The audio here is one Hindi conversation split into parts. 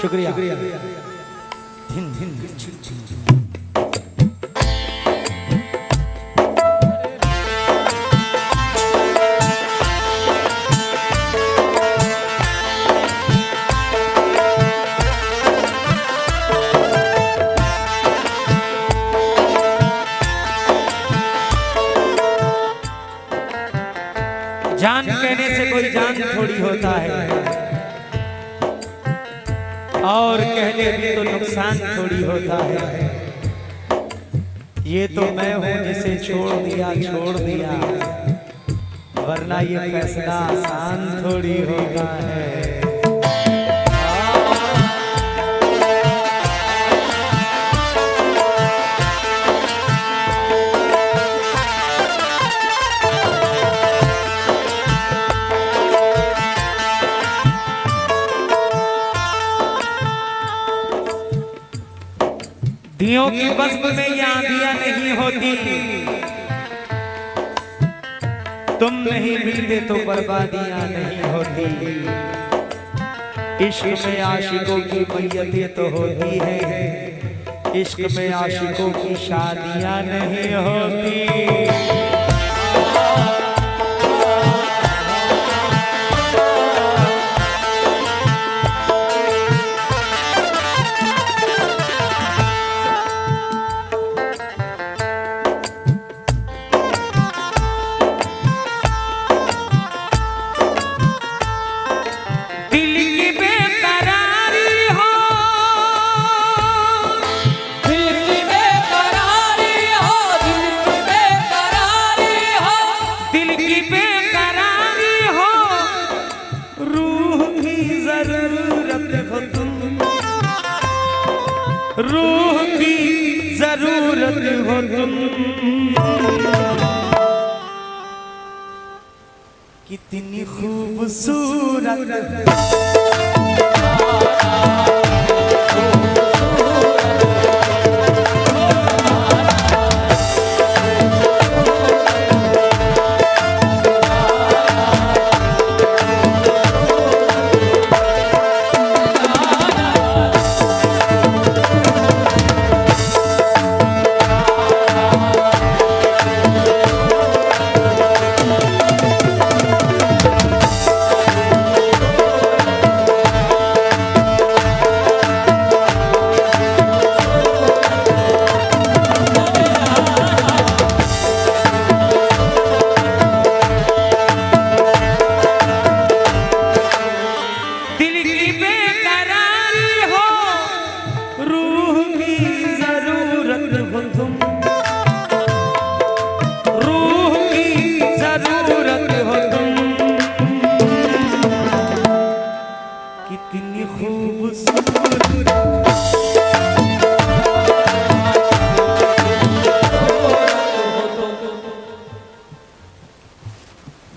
शुक्रिया। जान कहने से कोई जान थोड़ी होता है, और कहने भी तो नुकसान थोड़ी होता है। ये तो मैं हूँ जिसे छोड़ दिया, वरना ये फैसला आसान थोड़ी होता है। दियों की बस्म में ये आंधियां नहीं होती, तुम नहीं मिलते तो बर्बादियां नहीं होती। इश्क में आशिकों की मैयतें तो होती है, इश्क में आशिकों की शादियां नहीं होती। रूह की जरूरत हो तुम, कितनी खूबसूरत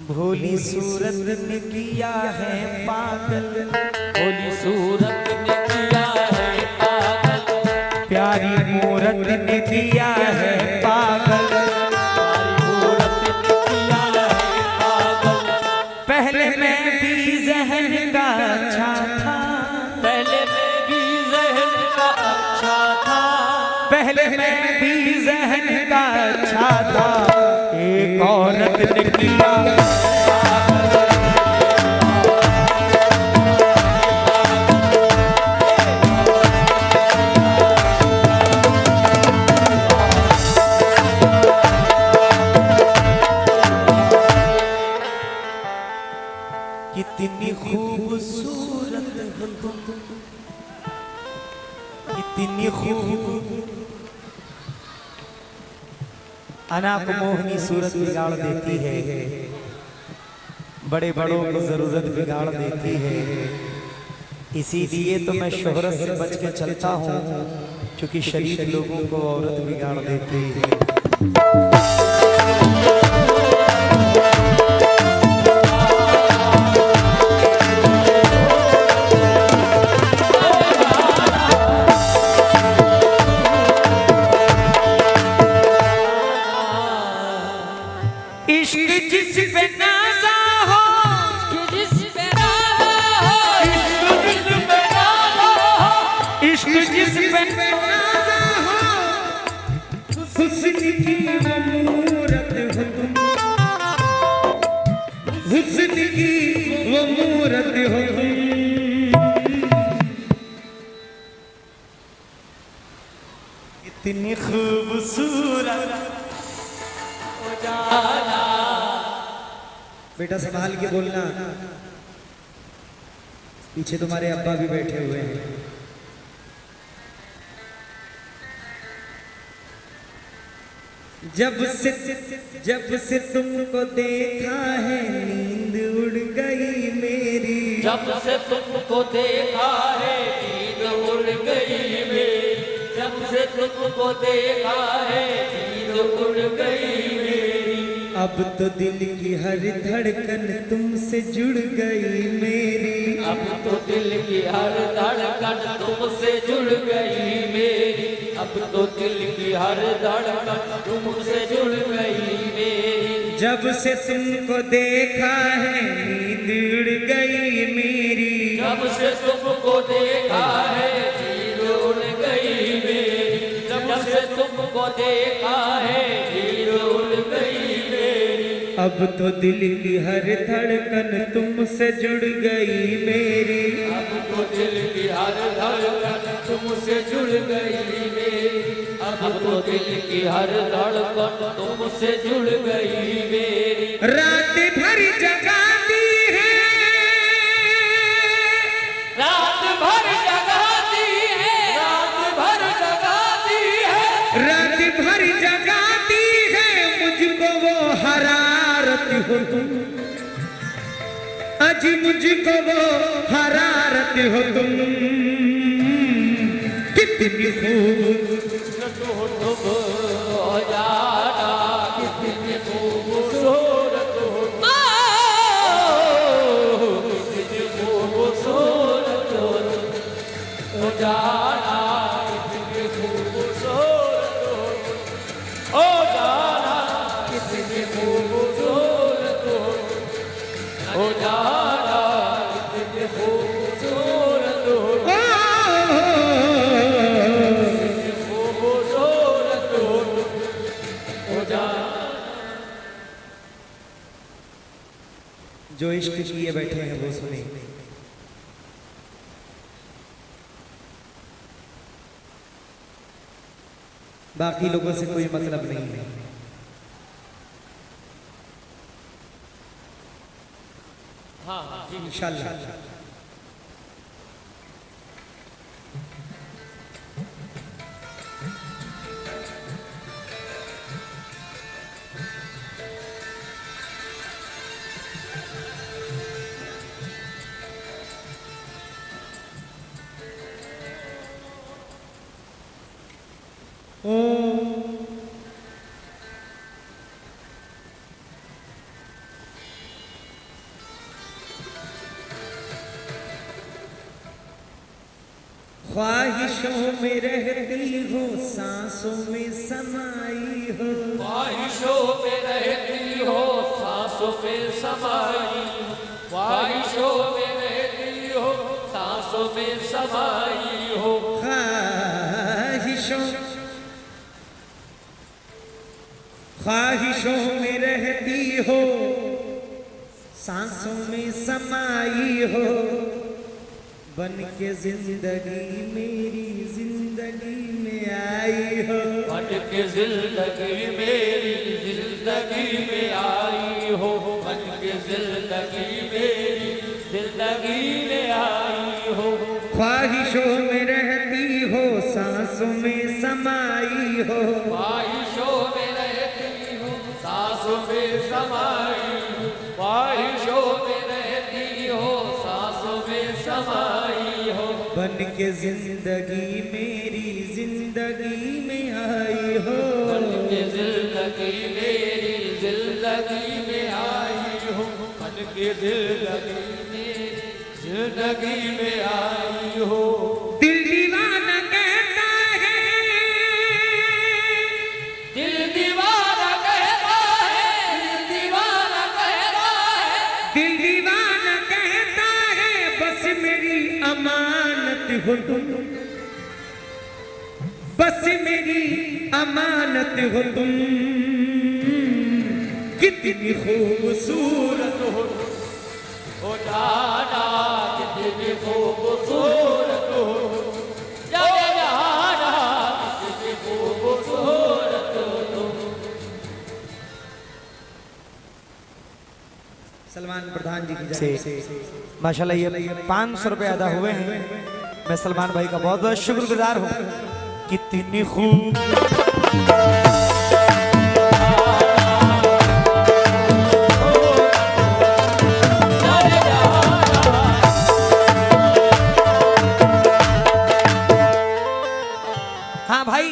भोली सूरत ने किया है पागल, भोली सूरत ने किया है पागल, प्यारी मूरत ने किया है पागल, प्यारी मूरत ने किया है पागल। पहले मैं भी जहन का अच्छा था, पहले मैं भी जहन का अच्छा था, पहले मैं भी जहन का अच्छा था। एक औरत ने किया कितनी खूबसूरत हो तुम, कितनी खूब अनाप मोहनी सूरत बिगाड़ देती है, बड़े बड़ों को जरूरत बिगाड़ देती है। इसीलिए तो मैं शोहरत से बच के चलता हूँ, क्योंकि शरीफ लोगों को औरत बिगाड़ देती है। इश्क जिस पे नाज़ा हो, जिस पे नाज़ा हो, इश्क जिस पे नाज़ा हो, पे नाज़ा हो, हुस्न की वो मूरत हो तुम, हुस्न की वो मूरत हो तुम। इतनी खूबसूरत हो जाना। बेटा संभाल के बोलना, पीछे तुम्हारे अब्बा भी बैठे हुए हैं। जब से तुमको देखा है नींद उड़ गई मेरी, जब से तुमको देखा है नींद उड़ गई मेरी, जब से तुमको देखा है नींद उड़ गई मेरी। अब तो दिल की हर धड़कन तुमसे जुड़ गई मेरी, अब तो दिल की हर धड़कन तुमसे जुड़ गई मेरी, अब तो दिल की हर धड़कन तुमसे जुड़ गई मेरी। जब से तुमको देखा है नींद उड़ गई मेरी, जब से तुमको देखा है नींद उड़ गई मेरी, जब से तुमको देखा है नींद उड़ गई मेरी। अब तो दिल की हर धड़कन तुमसे जुड़ गई मेरी, अब तो दिल की हर धड़कन तुमसे जुड़ गई मेरी, अब तो दिल की हर धड़कन तुमसे जुड़ गई मेरी। रात भर जगाती है, रात भर जगाती है, रात भर जगाती है, रात भर जगाती है मुझको वो हरारत हो तुम, अजी मुझको वो हरारत हो तुम। कितनी खूबसूरत हो तुम हो जाना, कितनी खूबसूरत हो तुम, कितनी खूबसूरत हो तुम हो जाना, कितनी खूबसूरत हो जाना, कितनी खूबसूरत हो जाना, कितनी खूबसूरत हो जो इश्क किए बैठे हैं वो सुने। बाकी लोगों से कोई मतलब नहीं है। हाँ इंशाल्लाह। ख्वाहिशों में रहती हो, सांसों में समाई हो, ख्वाहिशों में रहती हो, सांसों में समाई हो, ख्वाहिशों में रहती हो, सांसों में समाई हो, ख्वाहिशों में रहती हो, सांसों में समाई हो, बन के जिंदगी मेरी जिंदगी में आई हो, बन के जिंदगी मेरी जिंदगी में आई हो, बन के जिंदगी मेरी जिंदगी में आई हो। ख्वाहिशों में रहती हो, सांसों में समाई हो, ख्वाहिशों में रहती हो, सांसों में समाई हो, ख्वाहिशों में रहती हो, सांसों में समाई हो, बन के जिंदगी मेरी जिंदगी में आई हो, बन के जिंदगी मेरी जिंदगी में आई हो, बन के जिंदगी मेरी जिंदगी में आई हो। दिल दीवाना कहता है, दिल दीवाना कहता है, दिल दीवाना कहता है, दिल दीवाना कहता है बस मेरी अमानत हो तुम, बस मेरी अमानत हो तुम, कितनी खूबसूरत हो ओ जाना कितनी खूबसूरत हो, जाना कितनी खूबसूरत हो। सलमान प्रधान जी की से माशाल्लाह ये 500 रुपए अदा हुए हैं। मैं सलमान भाई का बहुत बहुत शुक्रगुजार हूँ। कितनी खूब हाँ भाई,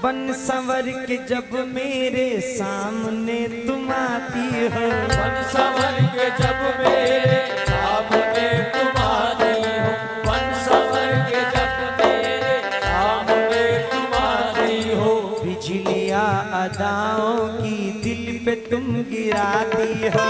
बन संवर के जब मेरे सामने तुम आती हो, बन संवर के जब मेरे सामने तुम आती हो, बन संवर के जब मेरे सामने तुम आती हो, बिजलियाँ अदाओं की दिल पे तुम गिराती हो,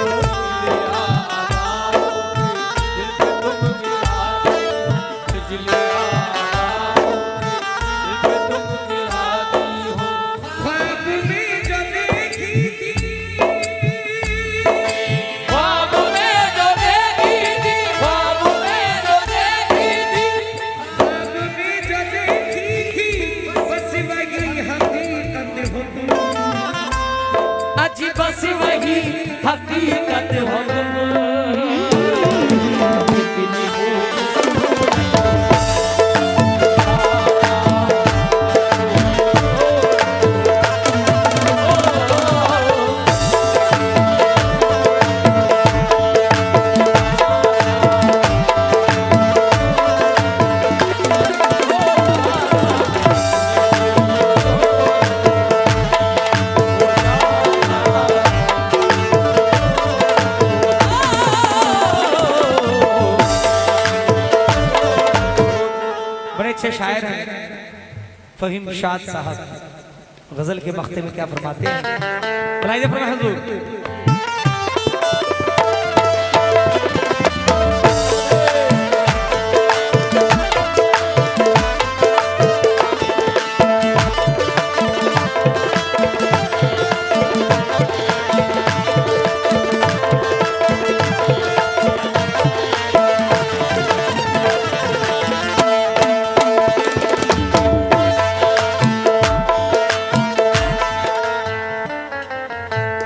बस वही हकीकत हो तुम। अच्छे शायर हैं फहीम शाद साहब, गजल के मख्ते में क्या फरमाते हैं, बुलाइए फरमाए हुजूर।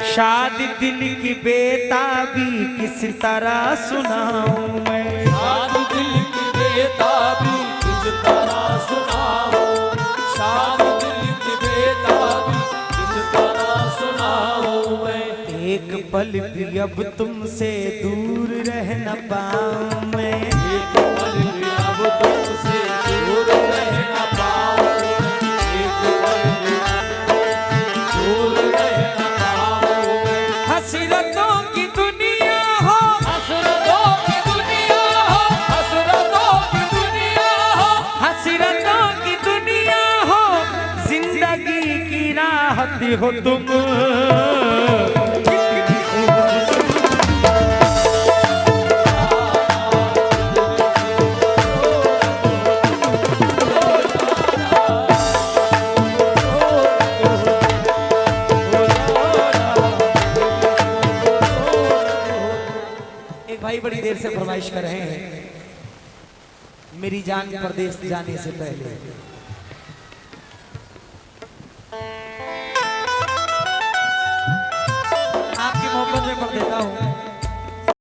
शादी दिल की बेताबी किस तरह सुनाऊं मैं, शादी दिल की बेताबी किस तरह सुनाऊं, शादी दिल की बेताबी किस तरह सुनाऊं मैं, एक पल भी अब तुमसे दूर रह न पाऊं मैं, एक पल भी अब तुमसे दूर रह न पाऊं, एक पल भी दूर रह न पाऊं मैं। हसरतों की दुनिया हो, हसरतों की दुनिया हो, हसरतों की दुनिया हो, हसरतों की दुनिया हो, जिंदगी की राहत हो तुम, भाई बड़ी देर से फरमाइश कर रहे हैं, मेरी जान परदेश जाने से पहले। आपकी मोहब्बत में पढ़ देता हूँ।